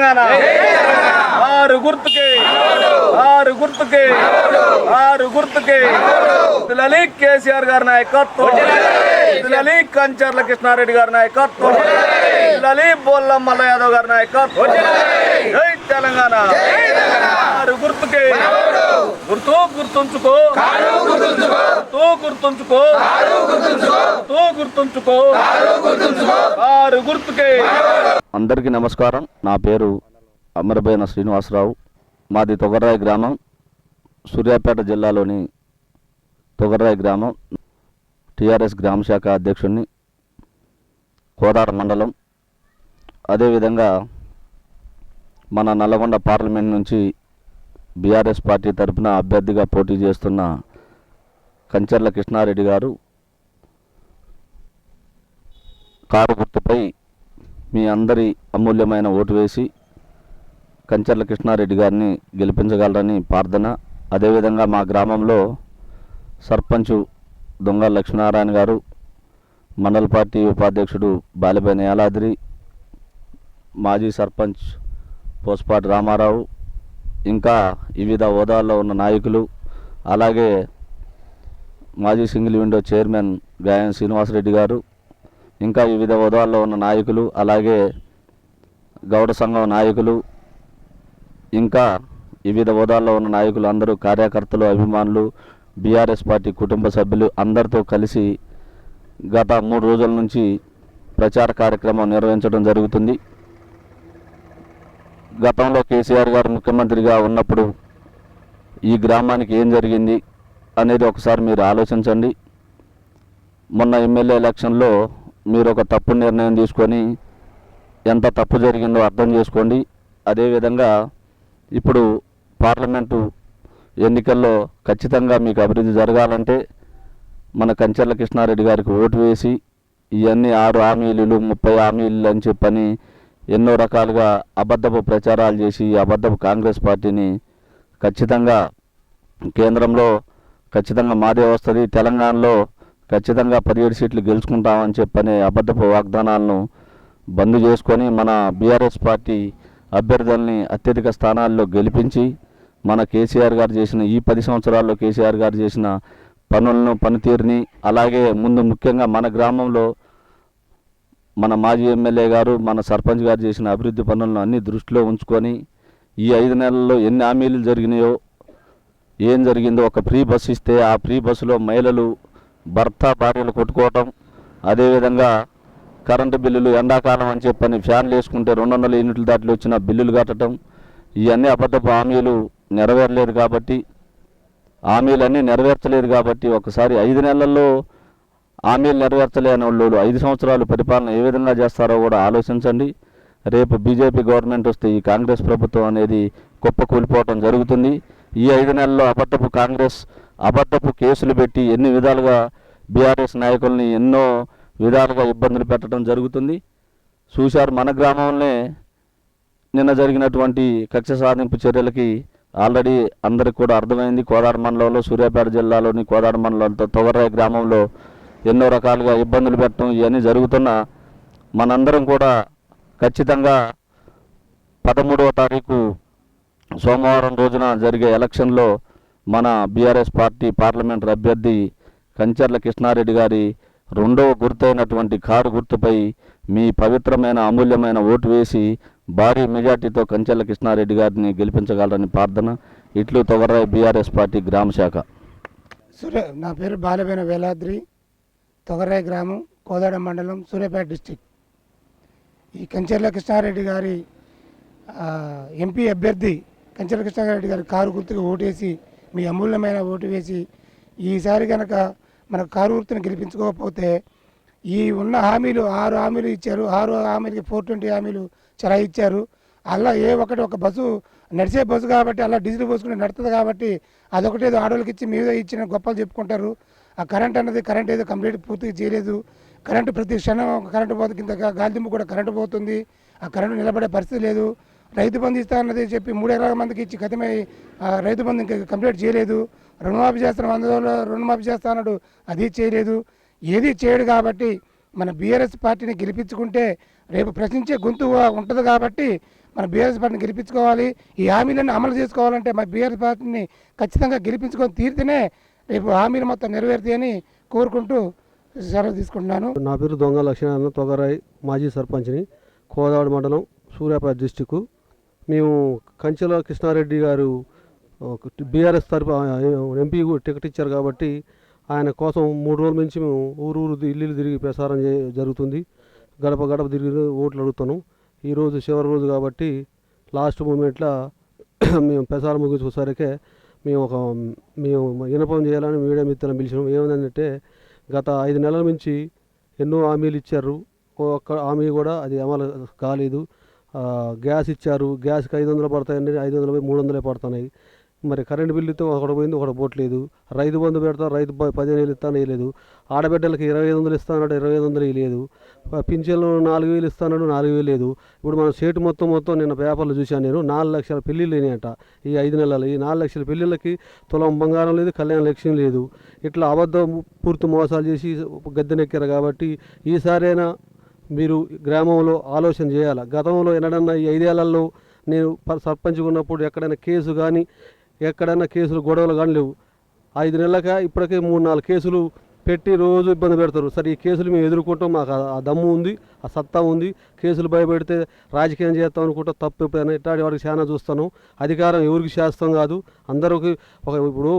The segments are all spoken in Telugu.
తెలంగాణ ఆరు గుర్తుకే ఆరు గుర్తుకే ఆరు గుర్తుకే దిలాలి కేసీఆర్ గారి నాయకత్వం దిలాలి కంచర్ల కృష్ణారెడ్డి గారి నాయకత్వం దిలాలి బోల్లం మల్ల యాదవ్ గారి నాయకత్వం జై తెలంగాణ ఆరు గుర్తుకే గుర్తు గుర్తుంచుకో గుర్తు గుర్తుంచుకో గుర్తు గుర్తుంచుకో ఆరు గుర్తుకే. అందరికీ నమస్కారం. నా పేరు అమరబోయిన శ్రీనివాసరావు. మాది తొగర్రాయి గ్రామం, సూర్యాపేట జిల్లాలోని తొగర్రాయి గ్రామం. టీఆర్ఎస్ గ్రామ శాఖ అధ్యక్షుడిని, కోదాడ మండలం. అదేవిధంగా మన నల్లగొండ పార్లమెంట్ నుంచి బీఆర్ఎస్ పార్టీ తరఫున అభ్యర్థిగా పోటీ చేస్తున్న కంచర్ల కృష్ణారెడ్డి గారు కారు గుర్తుపై మీ అందరి అమూల్యమైన ఓటు వేసి కంచర్ల కృష్ణారెడ్డి గారిని గెలిపించగలరని ప్రార్థన. అదేవిధంగా మా గ్రామంలో సర్పంచ్ దొంగ లక్ష్మీనారాయణ గారు, మండల పార్టీ ఉపాధ్యక్షుడు బాలిపైన యాలాద్రి, మాజీ సర్పంచ్ పోస్పాటి రామారావు, ఇంకా వివిధ హోదాల్లో ఉన్న నాయకులు, అలాగే మాజీ సింగిల్ విండో చైర్మన్ గాయం శ్రీనివాసరెడ్డి గారు, ఇంకా వివిధ హోదాల్లో ఉన్న నాయకులు, అలాగే గౌడ సంఘం నాయకులు, ఇంకా వివిధ హోదాల్లో ఉన్న నాయకులు అందరూ, కార్యకర్తలు, అభిమానులు, బీఆర్ఎస్ పార్టీ కుటుంబ సభ్యులు అందరితో కలిసి గత 3 రోజుల నుంచి ప్రచార కార్యక్రమం నిర్వహించడం జరుగుతుంది. గతంలో కేసీఆర్ గారు ముఖ్యమంత్రిగా ఉన్నప్పుడు ఈ గ్రామానికి ఏం జరిగింది అనేది ఒకసారి మీరు ఆలోచించండి. మొన్న ఎమ్మెల్యే ఎలక్షన్లో మీరు ఒక తప్పు నిర్ణయం తీసుకొని ఎంత తప్పు జరిగిందో అర్థం చేసుకోండి. అదేవిధంగా ఇప్పుడు పార్లమెంటు ఎన్నికల్లో ఖచ్చితంగా మీకు అభివృద్ధి జరగాలంటే మన కంచర్ల కృష్ణారెడ్డి గారికి ఓటు వేసి ఇవన్నీ 6 హామీలు 30 హామీలు అని చెప్పని ఎన్నో రకాలుగా అబద్ధపు ప్రచారాలు చేసి అబద్ధపు కాంగ్రెస్ పార్టీని ఖచ్చితంగా కేంద్రంలో ఖచ్చితంగా మాదే వస్తుంది, తెలంగాణలో ఖచ్చితంగా 17 సీట్లు గెలుచుకుంటామని చెప్పనే అబద్ధపు వాగ్దానాలను బంద్ చేసుకొని మన బీఆర్ఎస్ పార్టీ అభ్యర్థుల్ని అత్యధిక స్థానాల్లో గెలిపించి మన కేసీఆర్ గారు చేసిన ఈ 10 సంవత్సరాల్లో కేసీఆర్ గారు చేసిన పనులను, పనితీరుని, అలాగే ముందు ముఖ్యంగా మన గ్రామంలో మన మాజీ ఎమ్మెల్యే గారు, మన సర్పంచ్ గారు చేసిన అభివృద్ధి పనులను అన్ని దృష్టిలో ఉంచుకొని ఈ 5 నెలల్లో ఎన్ని హామీలు జరిగినాయో, ఏం జరిగిందో, ఒక ఫ్రీ బస్సు ఇస్తే ఆ ఫ్రీ బస్సులో మహిళలు భర్త భార్యలు కొట్టుకోవటం, అదేవిధంగా కరెంటు బిల్లులు ఎండాకాలం అని చెప్పని ఫ్యాన్లు వేసుకుంటే 200 యూనిట్ల దాటిలో వచ్చిన బిల్లులు కట్టడం, ఇవన్నీ అబద్ధపు హామీలు నెరవేరలేదు కాబట్టి, హామీలన్నీ నెరవేర్చలేదు కాబట్టి ఒకసారి 5 నెలల్లో హామీలు నెరవేర్చలేని వాళ్ళు 5 సంవత్సరాలు పరిపాలన ఏ విధంగా చేస్తారో కూడా ఆలోచించండి. రేపు బీజేపీ గవర్నమెంట్ వస్తే ఈ కాంగ్రెస్ ప్రభుత్వం అనేది కుప్పకూలిపోవటం జరుగుతుంది. ఈ 5 నెలల్లో అబద్ధపు కేసులు పెట్టి ఎన్ని విధాలుగా బీఆర్ఎస్ నాయకుల్ని ఎన్నో విధాలుగా ఇబ్బందులు పెట్టడం జరుగుతుంది. చూశారు మన గ్రామంలోనే నిన్న జరిగినటువంటి కక్ష సాధింపు చర్యలకి ఆల్రెడీ అందరికి కూడా అర్థమైంది. కోదాడ మండలంలో, సూర్యాపేట జిల్లాలోని కోదాడ మండలంతో తొగర్రాయి గ్రామంలో ఎన్నో రకాలుగా ఇబ్బందులు పెట్టడం ఇవన్నీ జరుగుతున్న మనందరం కూడా ఖచ్చితంగా 13వ తారీఖు సోమవారం రోజున జరిగే ఎలక్షన్లో మన బీఆర్ఎస్ పార్టీ పార్లమెంటరీ అభ్యర్థి కంచర్ల కృష్ణారెడ్డి గారి 2వ గుర్తైనటువంటి కారు గుర్తుపై మీ పవిత్రమైన అమూల్యమైన ఓటు వేసి భారీ మెజార్టీతో కంచర్ల కృష్ణారెడ్డి గారిని గెలిపించగలరని ప్రార్థన. ఇట్లు తొగర్రాయి బీఆర్ఎస్ పార్టీ గ్రామ శాఖ. నా పేరు బాలిపైన వేలాద్రి, తొగర్రాయి గ్రామం, కోదాడ మండలం, సూర్యాపేట డిస్టిక్. ఈ కంచర్ల కృష్ణారెడ్డి గారి ఎంపీ అభ్యర్థి కంచర్ల కృష్ణారెడ్డి గారి కారు గుర్తుకు ఓటేసి మీ అమూల్యమైన ఓటు వేసి ఈసారి కనుక మన కారు గుర్తును గెలిపించుకోకపోతే ఈ ఉన్న హామీలు 6 హామీలు ఇచ్చారు, 6 హామీలకి 420 హామీలు చాలా ఇచ్చారు. అలా ఒక బస్సు నడిచే బస్సు కాబట్టి అలా డీజిల్ పోసుకుని నడుతుంది కాబట్టి అదొకటేదో ఆడోళ్ళకి ఇచ్చి మీద ఇచ్చిన గొప్పలు చెప్పుకుంటారు. ఆ కరెంట్ ఏదో కంప్లీట్ పూర్తిగా చేయలేదు. కరెంటు ప్రతి క్షణం కరెంటు పోతుంది, కింద గాలిదుంపు కూడా కరెంటు పోతుంది. ఆ కరెంటు నిలబడే పరిస్థితి లేదు. రైతు బంధు ఇస్తా అన్నది చెప్పి 3 ఎకరాల మందికి ఇచ్చి ఖతమై రైతు బంధు ఇంకా కంప్లీట్ చేయలేదు. రుణమాఫీ చేస్తాను 100 రోజుల్లో రుణమాఫీ చేస్తా అన్నాడు, అది చేయలేదు. ఏది చేయడు కాబట్టి మన బీఆర్ఎస్ పార్టీని గెలిపించుకుంటే రేపు ప్రశ్నించే గొంతు ఉంటుంది కాబట్టి మన బీఆర్ఎస్ పార్టీని గెలిపించుకోవాలి. ఈ హామీలను అమలు చేసుకోవాలంటే మన బీఆర్ఎస్ పార్టీని ఖచ్చితంగా గెలిపించుకొని తీరితేనే రేపు హామీలు మొత్తం నెరవేరుతాయని కోరుకుంటూ సెలవు తీసుకుంటున్నాను. నా పేరు దొంగ లక్ష్మణ తొగరాయి, మాజీ సర్పంచ్ని, కోదాడ మండలం, సూర్యాపేట డిస్టిక్. మేము కంచెల కృష్ణారెడ్డి గారు బీఆర్ఎస్ తరపు ఎంపీ టికెట్ ఇచ్చారు కాబట్టి ఆయన కోసం 3 రోజుల నుంచి మేము ఊరు ఇల్లు తిరిగి ప్రసారం జరుగుతుంది. గడప గడప తిరిగి ఓట్లు అడుగుతాను. ఈరోజు చివరి రోజు కాబట్టి లాస్ట్ మూమెంట్లో మేము ప్రసారం ముగించుకోసరికే మేము వినపం చేయాలని మీడియా మిత్రులను పిలిచినాం. ఏమైందంటే గత 5 నెలల నుంచి ఎన్నో హామీలు ఇచ్చారు. ఒక్క హామీ కూడా అది అమలు కాలేదు. గ్యాస్ ఇచ్చారు, గ్యాస్కి 500 పడతాయండి, 500 300 పడుతున్నాయి. మరి కరెంటు బిల్లుతో ఒకటి పోయింది, ఒకటి పోవట్లేదు. రైతు బంధు పెడతా, రైతు 15,000 ఇస్తాను వేయలేదు. ఆడబిడ్డలకి 2,500 ఇస్తానన్నాడు, 2,500 వేయలేదు. పింఛన్లు 4,000 ఇస్తానన్నాడు, 4,000 లేదు. ఇప్పుడు మన స్టేట్ మొత్తం నిన్న పేపర్లు చూశాను నేను, 4 లక్షల పెళ్ళిళ్ళు లేనియట ఈ 5 నెలలు. ఈ 4 లక్షల పెళ్ళిళ్ళకి తులం బంగారం లేదు, కళ్యాణ లక్ష్యం లేదు. ఇట్లా అబద్ధం పూర్తి మోసాలు చేసి గద్దెనెక్కారు కాబట్టి ఈసారైనా మీరు గ్రామంలో ఆలోచన చేయాలి. గతంలో ఎన్నడన్నా ఈ 5 ఏళ్లలో నేను సర్పంచ్గా ఉన్నప్పుడు ఎక్కడైనా కేసు కానీ ఎక్కడైనా కేసులు గొడవలు కానీ లేవు. 5 నెలలక ఇప్పటికే 3-4 కేసులు పెట్టి రోజు ఇబ్బంది పెడతారు. సరే ఈ కేసులు మేము ఎదుర్కొంటాం, మాకు ఆ దమ్ము ఉంది, ఆ సత్తా ఉంది. కేసులు భయపెడితే రాజకీయం చేస్తాం అనుకుంటా తప్పు. ఎప్పుడైనా ఇట్లాంటి వాడికి చాలా చూస్తాను. అధికారం ఎవరికి శాస్త్రం కాదు, అందరికి ఇప్పుడు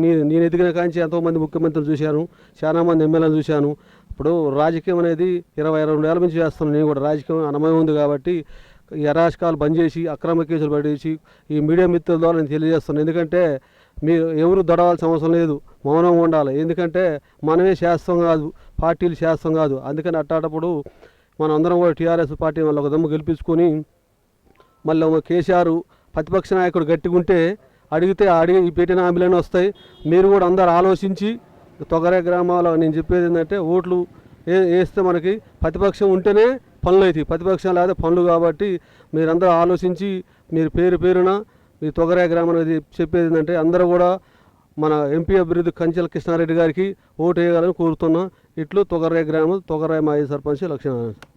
నేను ఎదిగిన కాంచి ఎంతోమంది ముఖ్యమంత్రులు చూశాను, చాలామంది ఎమ్మెల్యేలు చూశాను. ఇప్పుడు రాజకీయం అనేది 22 ఏళ్ళ నుంచి చేస్తాను. నేను కూడా రాజకీయం అనమయం ఉంది కాబట్టి ఈ అరాచకాలు బంద్ చేసి అక్రమ కేసులు పడేసి ఈ మీడియా మిత్రుల ద్వారా నేను తెలియజేస్తాను. ఎందుకంటే మీరు ఎవరు దొడవాల్సిన అవసరం లేదు, మౌనంగా ఉండాలి. ఎందుకంటే మనమే శాస్త్రం కాదు, పార్టీలు శాస్త్రం కాదు. అందుకని అట్టాటప్పుడు మనం అందరం కూడా టీఆర్ఎస్ పార్టీ వల్ల ఒక దమ్ము గెలిపించుకొని మళ్ళీ కేసీఆర్ ప్రతిపక్ష నాయకుడు గట్టిగా ఉంటే అడిగితే ఈ పెట్టిన హామీలన్నీ వస్తాయి. మీరు కూడా అందరు ఆలోచించి తొగరే గ్రామాల్లో నేను చెప్పేది ఏంటంటే ఓట్లు వేస్తే మనకి ప్రతిపక్షం ఉంటేనే పనులు అవుతాయి, ప్రతిపక్షం లేదా పనులు. కాబట్టి మీరందరూ ఆలోచించి మీరు పేరున మీ తొగరే గ్రామం అనేది చెప్పేది ఏంటంటే అందరూ కూడా మన ఎంపీ అభివృద్ధి కంచెల కృష్ణారెడ్డి గారికి ఓటు వేయాలని కోరుతున్నాం. ఇట్లు తొగరే గ్రామం, తొగరే మాజీ సర్పంచ్ లక్ష్మణ.